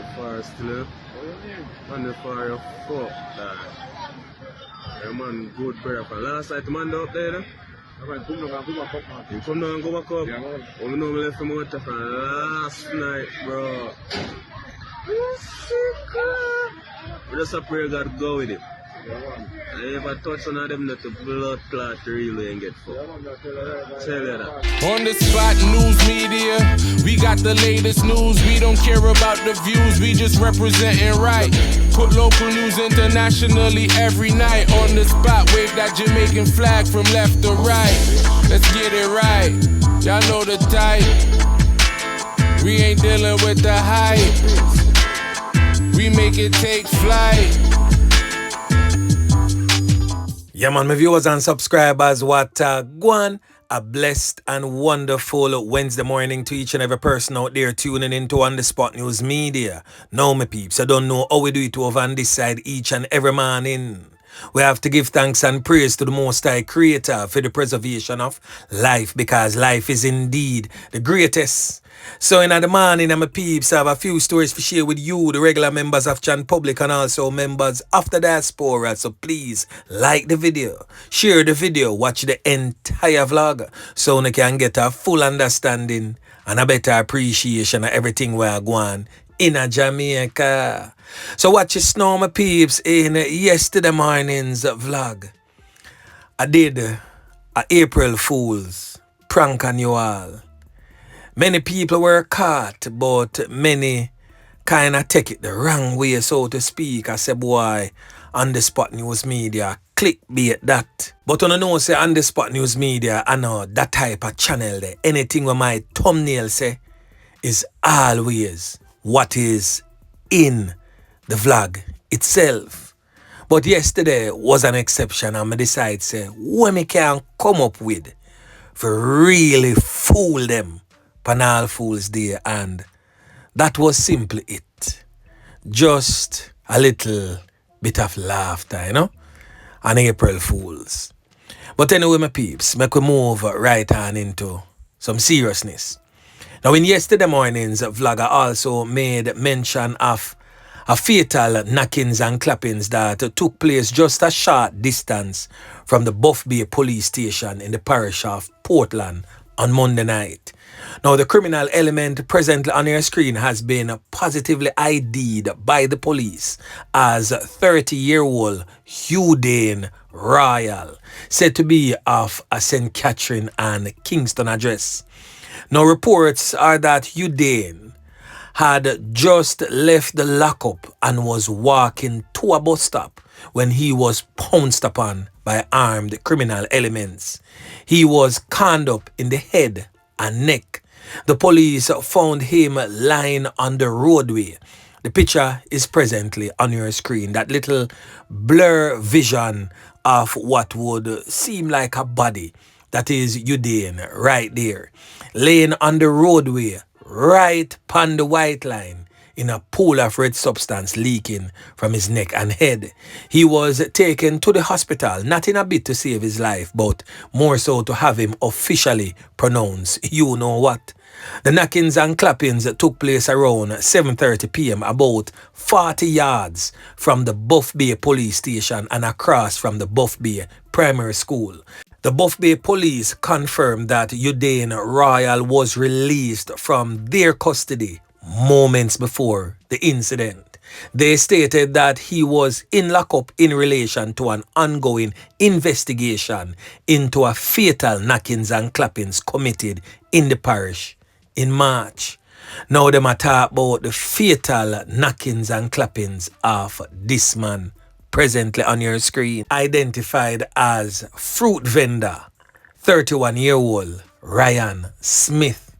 the far still. On the far fuck that. Yeah, man, good brother. From last night, the man up there. You come down and go back up. Yeah, man. Oh, we know we left him out from last night, bro. We just a pray God go with him. I ever touch on them that the blood clot really ain't get fucked. Tell you that. On the spot news media, we got the latest news. We don't care about the views, we just representing right. Put local news internationally every night. On the spot, wave that Jamaican flag from left to right. Let's get it right, y'all know the type. We ain't dealing with the hype. We make it take flight. Yeah, man, my viewers and subscribers, what Guan, a blessed and wonderful Wednesday morning to each and every person out there tuning into On The Spot News Media. Now, my peeps, I don't know how we do it over on this side each and every morning. We have to give thanks and praise to the Most High Creator for the preservation of life, because life is indeed the greatest. So in the morning, my peeps, I have a few stories to share with you, the regular members of Chan Public and also members of the diaspora. So please like the video, share the video, watch the entire vlog so you can get a full understanding and a better appreciation of everything we are going in a Jamaica. So watch your snow, my peeps, in yesterday morning's vlog. I did a April Fool's prank on you all. Many people were caught, but many kind of take it the wrong way, so to speak. I said, boy, On The Spot News Media, clickbait that. But on the know, say On The Spot News Media, I know that type of channel there. Anything with my thumbnail say is always what is in the vlog itself. But yesterday was an exception, and I decided, say, what me can come up with for really fool them on All Fool's Day, and that was simply it. Just a little bit of laughter, you know, on April Fools. But anyway, my peeps, make we move right on into some seriousness. Now, in yesterday morning's vlog, I also made mention of a fatal knockings and clappings that took place just a short distance from the Buff Bay police station in the parish of Portland on Monday night. Now, the criminal element presently on your screen has been positively ID'd by the police as 30-year-old Eugene Royal, said to be of a St. Catherine and Kingston address. Now, reports are that Eugene had just left the lockup and was walking to a bus stop when he was pounced upon by armed criminal elements. He was cornered up in the head and neck. The police found him lying on the roadway. The picture is presently on your screen. That little blur vision of what would seem like a body. That is Eugene right there, laying on the roadway, right upon the white line, in a pool of red substance leaking from his neck and head. He was taken to the hospital, not in a bit to save his life, but more so to have him officially pronounced you know what. The knockings and clappings took place around 7:30 p.m. about 40 yards from the Buff Bay police station and across from the Buff Bay primary school. The Buff Bay police confirmed that Eugene Royal was released from their custody moments before the incident. They stated that he was in lockup in relation to an ongoing investigation into a fatal knockings and clappings committed in the parish in March. Now them a talk about the fatal knockings and clappings of this man presently on your screen, identified as fruit vendor, 31-year-old Ryan Smith.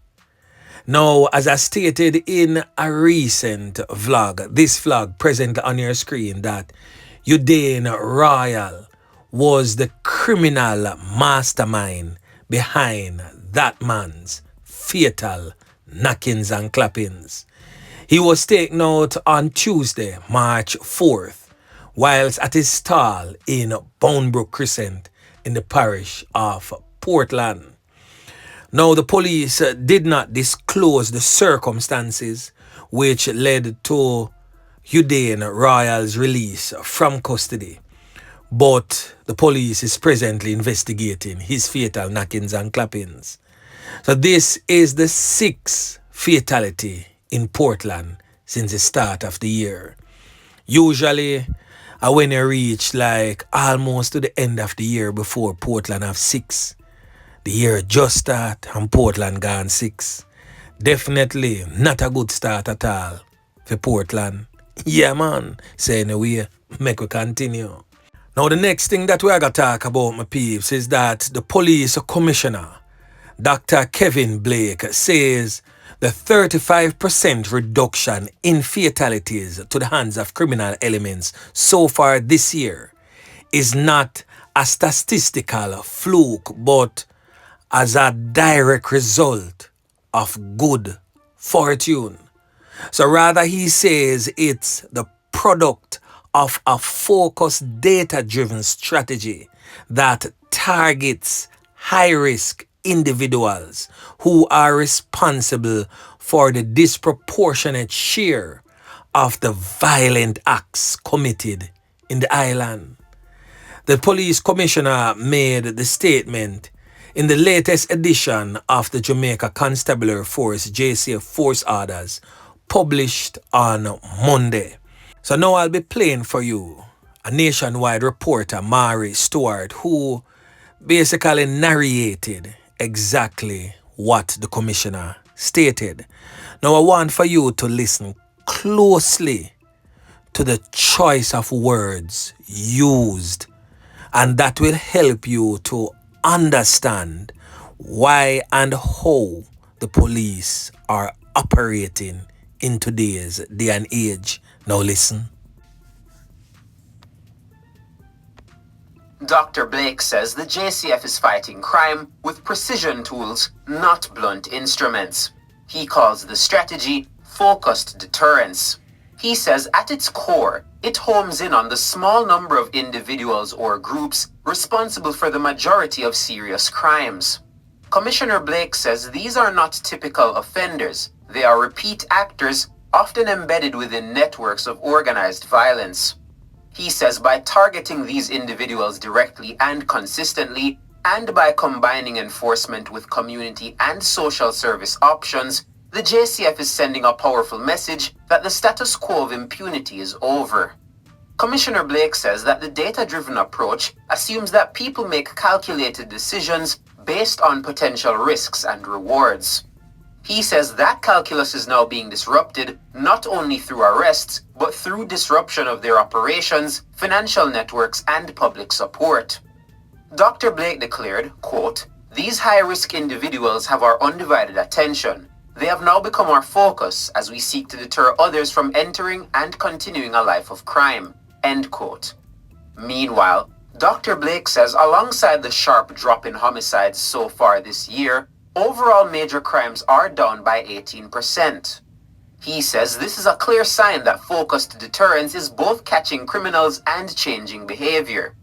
Now, as I stated in a recent vlog, this vlog presently on your screen, that Eugene Royal was the criminal mastermind behind that man's fatal knockings and clappings. He was taken out on Tuesday, March 4th, whilst at his stall in Boundbrook Crescent in the parish of Portland. Now, the police did not disclose the circumstances which led to Udain Royal's release from custody, but the police is presently investigating his fatal knockings and clappings. So this is the 6th fatality in Portland since the start of the year. Usually, when you reach like almost to the end of the year before Portland have 6. The year just start and Portland gone 6. Definitely not a good start at all for Portland. Yeah, man. So anyway, make we continue. Now, the next thing that we are going to talk about, my peeps, is that the police commissioner, Dr. Kevin Blake, says the 35% reduction in fatalities to the hands of criminal elements so far this year is not a statistical fluke, but as a direct result of good fortune. So rather, he says it's the product of a focused data-driven strategy that targets high-risk individuals who are responsible for the disproportionate share of the violent acts committed in the island. The police commissioner made the statement in the latest edition of the Jamaica Constabulary Force JCF Force Orders published on Monday. So now I'll be playing for you a nationwide reporter, Mari Stewart, who basically narrated exactly what the commissioner stated. Now I want for you to listen closely to the choice of words used, and that will help you to understand why and how the police are operating in today's day and age. Now listen. Dr. Blake says the JCF is fighting crime with precision tools, not blunt instruments. He calls the strategy focused deterrence. He says at its core, it homes in on the small number of individuals or groups responsible for the majority of serious crimes. Commissioner Blake says these are not typical offenders. They are repeat actors, often embedded within networks of organized violence. He says by targeting these individuals directly and consistently, and by combining enforcement with community and social service options, the JCF is sending a powerful message that the status quo of impunity is over. Commissioner Blake says that the data-driven approach assumes that people make calculated decisions based on potential risks and rewards. He says that calculus is now being disrupted not only through arrests, but through disruption of their operations, financial networks, and public support. Dr. Blake declared, quote, "These high-risk individuals have our undivided attention. They have now become our focus as we seek to deter others from entering and continuing a life of crime," end quote. Meanwhile, Dr. Blake says alongside the sharp drop in homicides so far this year, overall major crimes are down by 18%. He says this is a clear sign that focused deterrence is both catching criminals and changing behavior.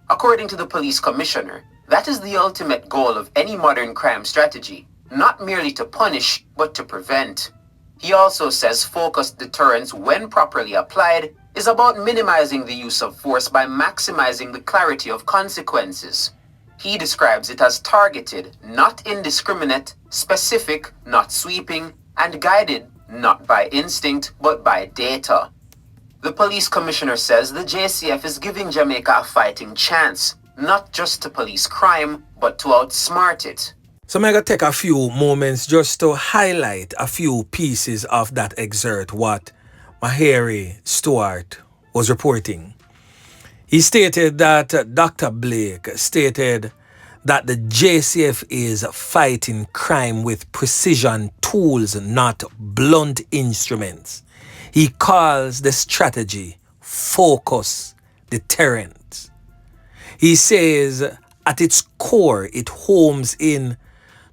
According to the police commissioner, that is the ultimate goal of any modern crime strategy, not merely to punish, but to prevent. He also says focused deterrence, when properly applied, is about minimizing the use of force by maximizing the clarity of consequences. He describes it as targeted, not indiscriminate, specific, not sweeping, and guided not by instinct, but by data. The police commissioner says the JCF is giving Jamaica a fighting chance, not just to police crime, but to outsmart it. So I'm going to take a few moments just to highlight a few pieces of that excerpt what Mari Stewart was reporting. He stated that Dr. Blake stated that the JCF is fighting crime with precision tools, not blunt instruments. He calls the strategy focus deterrent. He says at its core, it homes in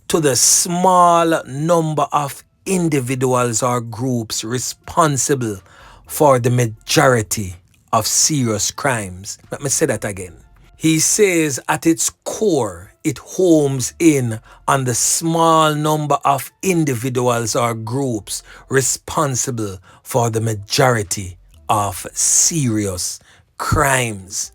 to the small number of individuals or groups responsible for the majority of serious crimes. Let me say that again. He says at its core, it homes in on the small number of individuals or groups responsible for the majority of serious crimes.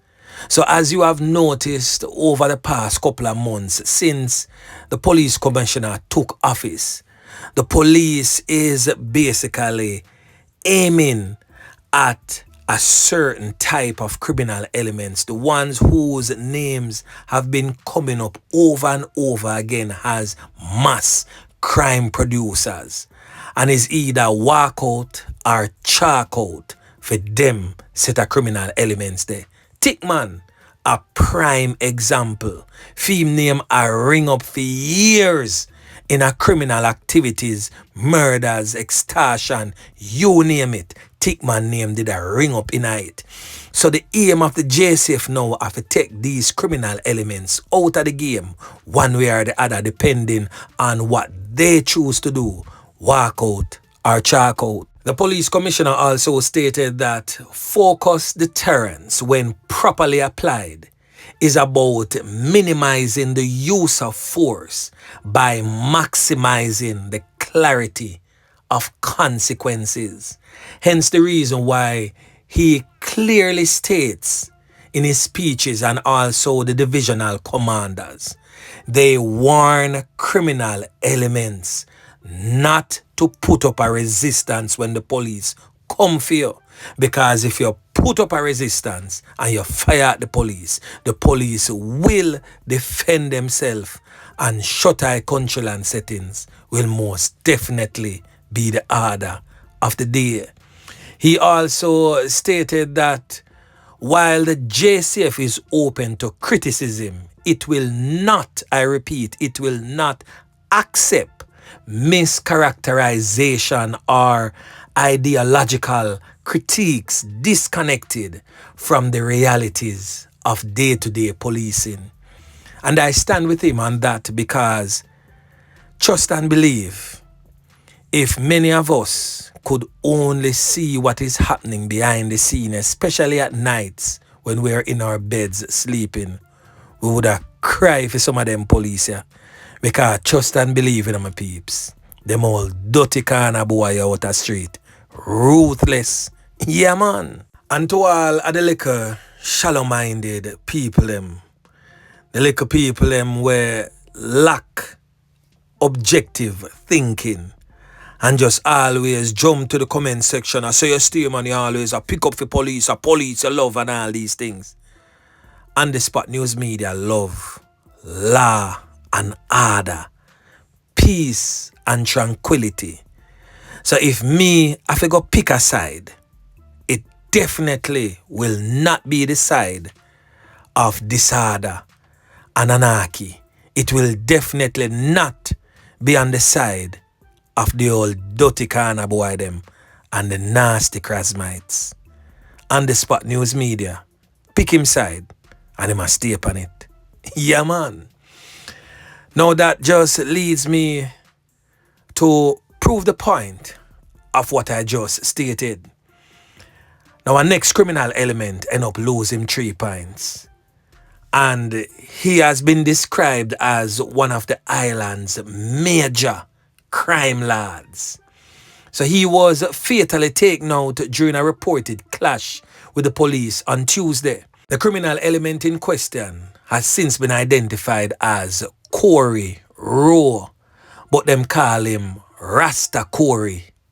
So as you have noticed over the past couple of months since the police commissioner took office, the police is basically aiming at a certain type of criminal elements, the ones whose names have been coming up over and over again as mass crime producers, and is either walkout or chalkout for them set of criminal elements there. Tickman, a prime example. Fame name a ring up for years in a criminal activities, murders, extortion, you name it. Tickman name did a ring up in it. So the aim of the JCF now are to take these criminal elements out of the game, one way or the other, depending on what they choose to do, walk out or chalk out. The police commissioner also stated that focused deterrence, when properly applied, is about minimizing the use of force by maximizing the clarity of consequences. Hence the reason why he clearly states in his speeches, and also the divisional commanders, they warn criminal elements not to put up a resistance when the police come for you. Because if you put up a resistance and you fire at the police will defend themselves, and shut-eye country land settings will most definitely be the order of the day. He also stated that while the JCF is open to criticism, it will not, I repeat, it will not accept mischaracterization or ideological critiques disconnected from the realities of day-to-day policing. And I stand with him on that, because trust and believe, if many of us could only see what is happening behind the scene, especially at nights when we're in our beds sleeping, we would have cried for some of them police here. Because trust and believe in my peeps. Them all dirty corner boy out the street. Ruthless. Yeah, man. And to all of the little shallow-minded people them, the little people them where lack objective thinking and just always jump to the comment section and say you stay man, you always pick up for police, you love and all these things. And the Spot News Media love, law and order, peace and tranquility. So if me have to go pick a side, it definitely will not be the side of disorder and anarchy. It will definitely not be on the side of the old dirty corner boy them and the nasty crasmites. And the Spot News Media pick him side and he must stay upon it. Yeah, man. Now that just leads me to prove the point of what I just stated. Now our next criminal element end up losing 3 points. And he has been described as one of the island's major crime lords. So he was fatally taken out during a reported clash with the police on Tuesday. The criminal element in question has since been identified as Rowe, but them call him Rasta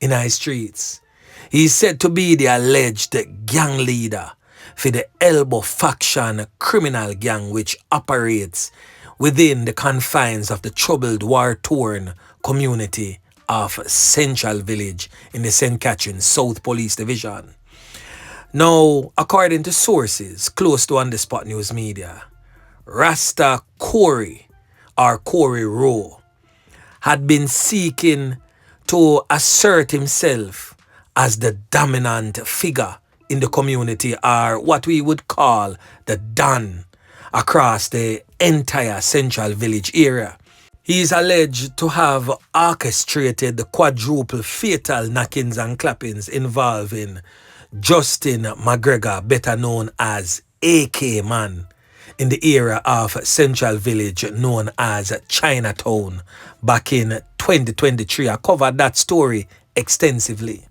in our streets. He's said to be the alleged gang leader for the Elbow faction criminal gang which operates within the confines of the troubled, war-torn community of Central Village in the St. Catherine South Police Division. Now, according to sources close to On The Spot News Media, Rasta Rowe had been seeking to assert himself as the dominant figure in the community, or what we would call the Don, across the entire Central Village area. He is alleged to have orchestrated the quadruple fatal knockings and clappings involving Justin McGregor, better known as AK Man, in the area of Central Village known as Chinatown back in 2023. I covered that story extensively.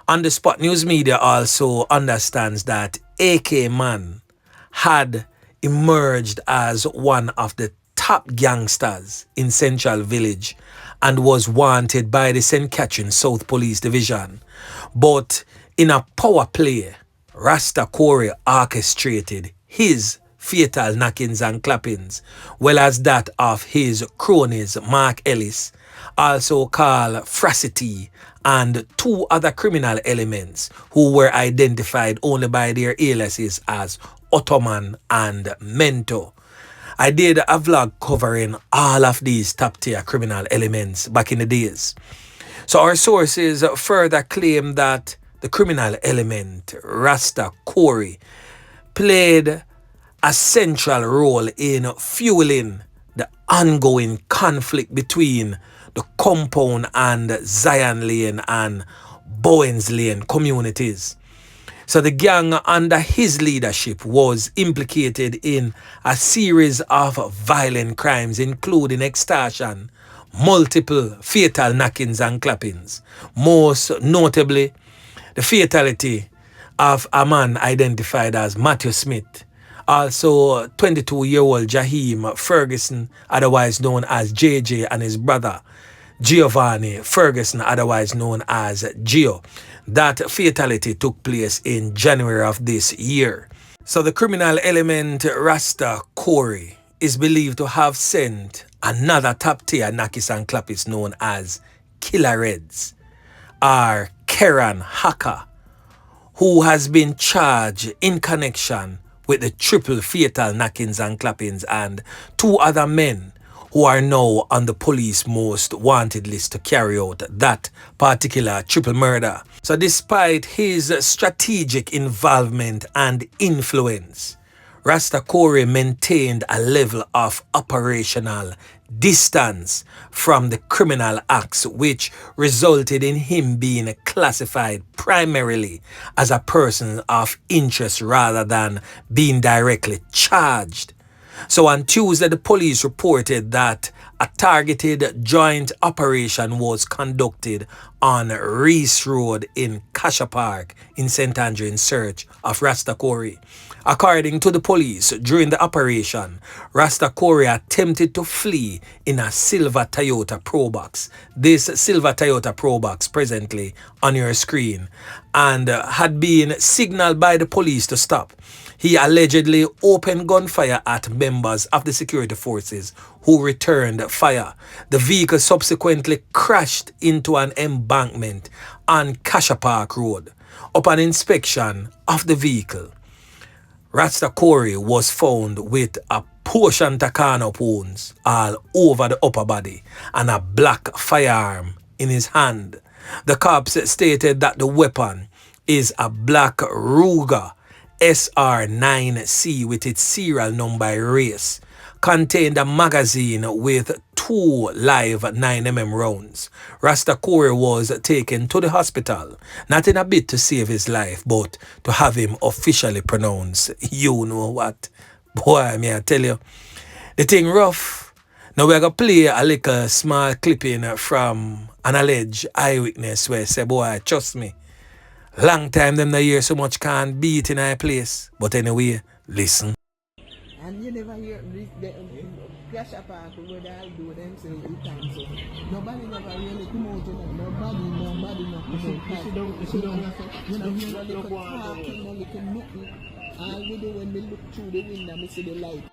On the Spot News Media also understands that AK Man had emerged as one of the top gangsters in Central Village and was wanted by the St. Catherine South Police Division. But in a power play, Rasta Corey orchestrated his fatal knockings and clappings, well as that of his cronies Mark Ellis, also called Fracity, and two other criminal elements who were identified only by their aliases as Ottoman and Mento. I did a vlog covering all of these top tier criminal elements back in the days. So our sources further claim that the criminal element Rasta Corey played a central role in fueling the ongoing conflict between the Compound and Zion Lane and Bowens Lane communities. So the gang under his leadership was implicated in a series of violent crimes, including extortion, multiple fatal knockings and clappings. Most notably, the fatality of a man identified as Matthew Smith. Also, 22-year-old Jaheim Ferguson, otherwise known as JJ, and his brother Giovanni Ferguson, otherwise known as Gio. That fatality took place in January of this year. So the criminal element Rasta Corey is believed to have sent another top tier knockers and clappers known as Killer Reds, or Keran Haka, who has been charged in connection with the triple fatal knockings and clappings, and two other men who are now on the police most wanted list to carry out that particular triple murder. So despite his strategic involvement and influence, Rasta Corey maintained a level of operational distance from the criminal acts, which resulted in him being classified primarily as a person of interest rather than being directly charged. So on Tuesday, the police reported that a targeted joint operation was conducted on Reese Road in Kasha Park in St. Andrew in search of Rasta Corey. According to the police, during the operation, Rasta Corey attempted to flee in a silver Toyota Probox. This silver Toyota Probox presently on your screen, and had been signaled by the police to stop. He allegedly opened gunfire at members of the security forces who returned fire. The vehicle subsequently crashed into an embankment on Kasha Park Road. Upon inspection of the vehicle, Rasta Corey was found with a portion Takano wounds all over the upper body and a black firearm in his hand. The cops stated that the weapon is a black Ruger SR9C with its serial number race, contained a magazine with 2 live 9mm rounds. Rasta Corey was taken to the hospital, not in a bid to save his life, but to have him officially pronounced. You know what? Boy, me I tell you, the thing rough. Now we're going to play a little small clipping from an alleged eyewitness where say, boy, trust me, long time them not hear so much can beat in a place. But anyway, listen. And you never hear the crash up where they all do themselves in time. So nobody never really come out, you know. Nobody not come out. You know, hear a little talking, a little looking. All we do when we look through the window, we see the light.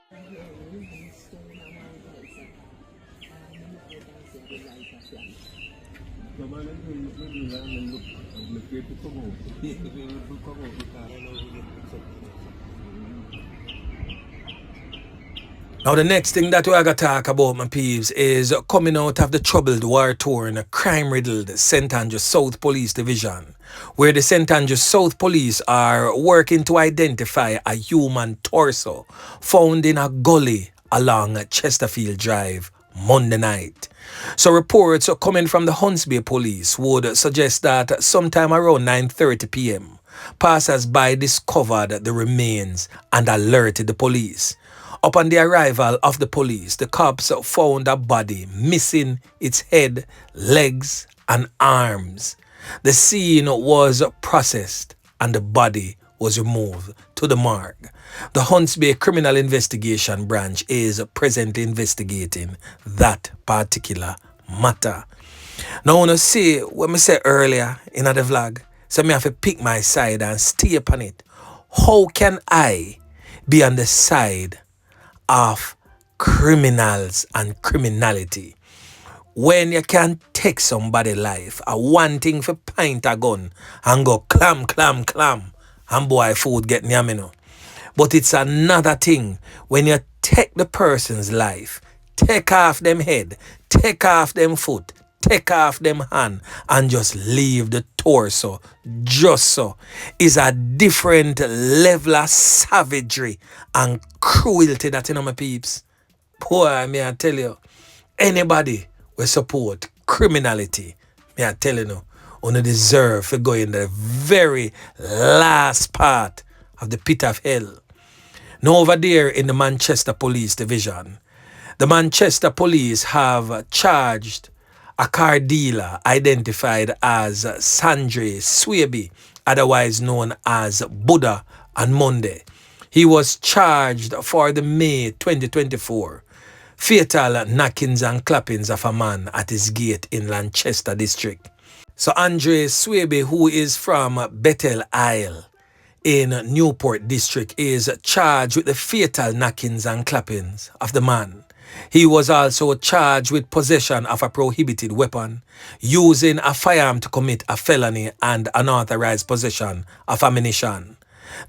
Now the next thing that we're going to talk about, my peeps, is coming out of the troubled, war-torn, crime-riddled St. Andrew South Police Division, where the St. Andrew South Police are working to identify a human torso found in a gully along Chesterfield Drive Monday night. So reports coming from the Hunts Bay Police would suggest that sometime around 9:30 p.m., Passers-by discovered the remains and alerted the police. Upon the arrival of the police, the cops found a body missing its head, legs, and arms. The scene was processed and the body was removed to the morgue. The Hunts Bay Criminal Investigation Branch is presently investigating that particular matter. Now, when I see what I said earlier in the vlog, so I have to pick my side and stay upon it. How can I be on the side of criminals and criminality when you can take somebody's life? A one thing for pint a gun and go clam and boy food get nyamino. But it's another thing when you take the person's life, take off them head, take off them foot, take off them hand and just leave the torso just so. Is a different level of savagery and cruelty that, you know, my peeps. Boy, may I tell you, anybody will support criminality, may I tell you, only deserve to go in the very last part of the pit of hell. Now over there in the Manchester Police Division, the Manchester Police have charged a car dealer identified as Sandre Swaby, otherwise known as Buddha, on Monday. He was charged for the May 2024 fatal knockings and clappings of a man at his gate in Lanchester district. So Andre Swaby, who is from Bethel Isle in Newport district, is charged with the fatal knockings and clappings of the man. He was also charged with possession of a prohibited weapon, using a firearm to commit a felony, and unauthorized possession of ammunition.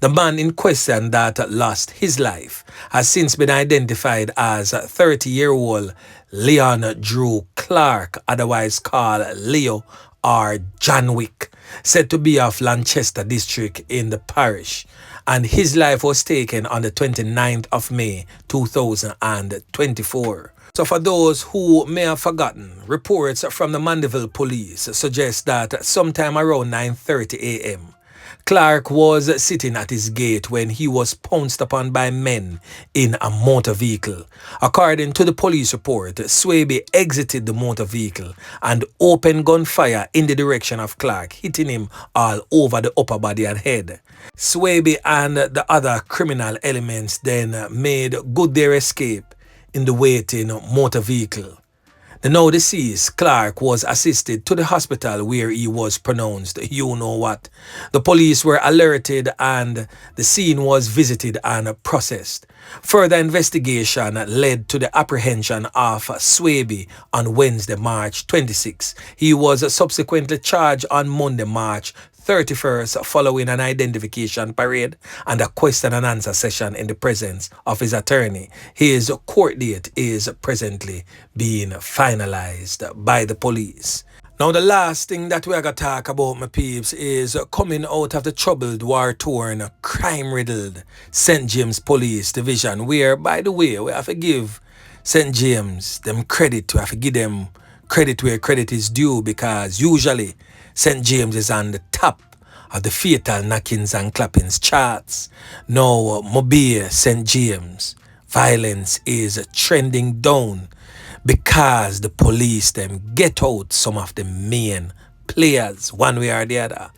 The man in question that lost his life has since been identified as 30-year-old Leon Drew Clark, otherwise called Leo or John Wick, said to be of Lanchester district in the parish, and his life was taken on the 29th of May 2024. So for those who may have forgotten, reports from the Mandeville police suggest that sometime around 9:30 a.m., Clark was sitting at his gate when he was pounced upon by men in a motor vehicle. According to the police report, Swaby exited the motor vehicle and opened gunfire in the direction of Clark, hitting him all over the upper body and head. Swaby and the other criminal elements then made good their escape in the waiting motor vehicle. The now deceased Clark was assisted to the hospital where he was pronounced you know what. The police were alerted and the scene was visited and processed. Further investigation led to the apprehension of Swaby on Wednesday, March 26. He was subsequently charged on Monday, March 31st, following an identification parade and a question and answer session in the presence of his attorney. His court date is presently being finalized by the police. Now, the last thing that we're going to talk about, my peeps, is coming out of the troubled, war-torn, crime-riddled St. James Police Division, where, by the way, we have to give St. James them credit. We have to give them credit where credit is due, because usually St. James is on the top of the fatal knockings and clappings charts. Now, Mobay, St. James, violence is trending down because the police them get out some of the main players one way or the other.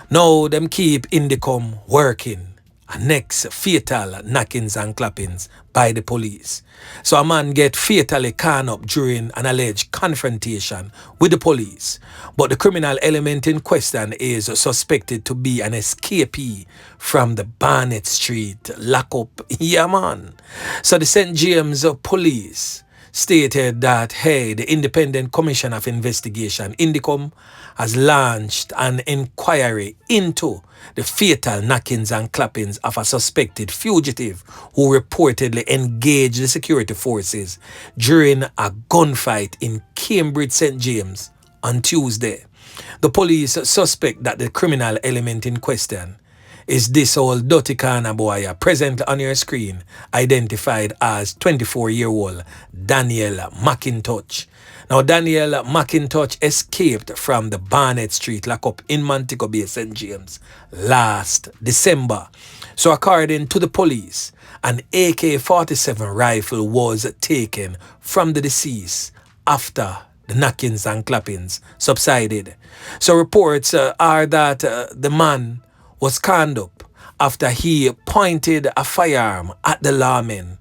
Now, them keep Indicom working. And next, fatal knockings and clappings by the police. So a man get fatally caught up during an alleged confrontation with the police. But the criminal element in question is suspected to be an escapee from the Barnett Street lockup. Yeah, man. So the St. James Police stated that, hey, the Independent Commission of Investigation, Indicom, has launched an inquiry into the fatal knockings and clappings of a suspected fugitive who reportedly engaged the security forces during a gunfight in Cambridge, St. James on Tuesday. The police suspect that the criminal element in question is this old dirty corner boy presently on your screen, identified as 24-year-old Daniel McIntosh. Now, Daniel McIntosh escaped from the Barnett Street lockup in Montego Bay, St. James last December. So according to the police, an AK-47 rifle was taken from the deceased after the knockings and clappings subsided. So reports are that the man was conned up after he pointed a firearm at the lawmen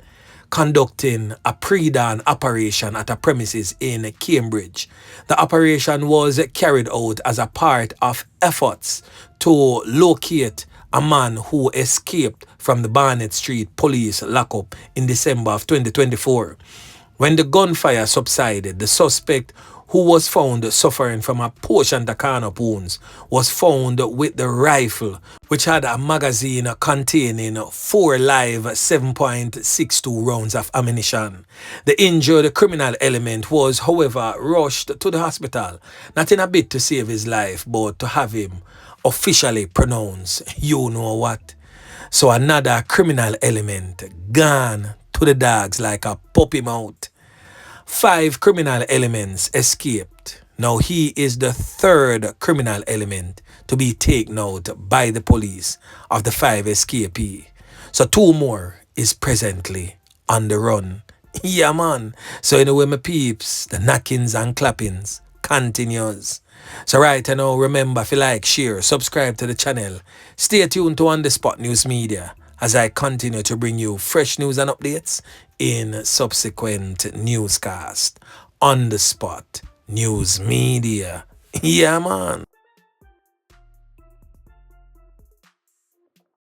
conducting a pre-dawn operation at a premises in Cambridge. The operation was carried out as a part of efforts to locate a man who escaped from the Barnett Street police lockup in December of 2024. When the gunfire subsided, the suspect, who was found suffering from a portion of carnal wounds, was found with the rifle, which had a magazine containing 4 live 7.62 rounds of ammunition. The injured criminal element was, however, rushed to the hospital, not in a bid to save his life, but to have him officially pronounced, you know what. So another criminal element gone to the dogs like a puppy mouth. 5 criminal elements escaped. Now he is the 3rd criminal element to be taken out by the police of the 5 escapee. So 2 more is presently on the run. Yeah, man. So anyway, my peeps, the knockings and clappings continues. So right now, remember, if you like, share, subscribe to the channel. Stay tuned to On The Spot News Media as I continue to bring you fresh news and updates in subsequent newscast. On The Spot News Media. Yeah, man.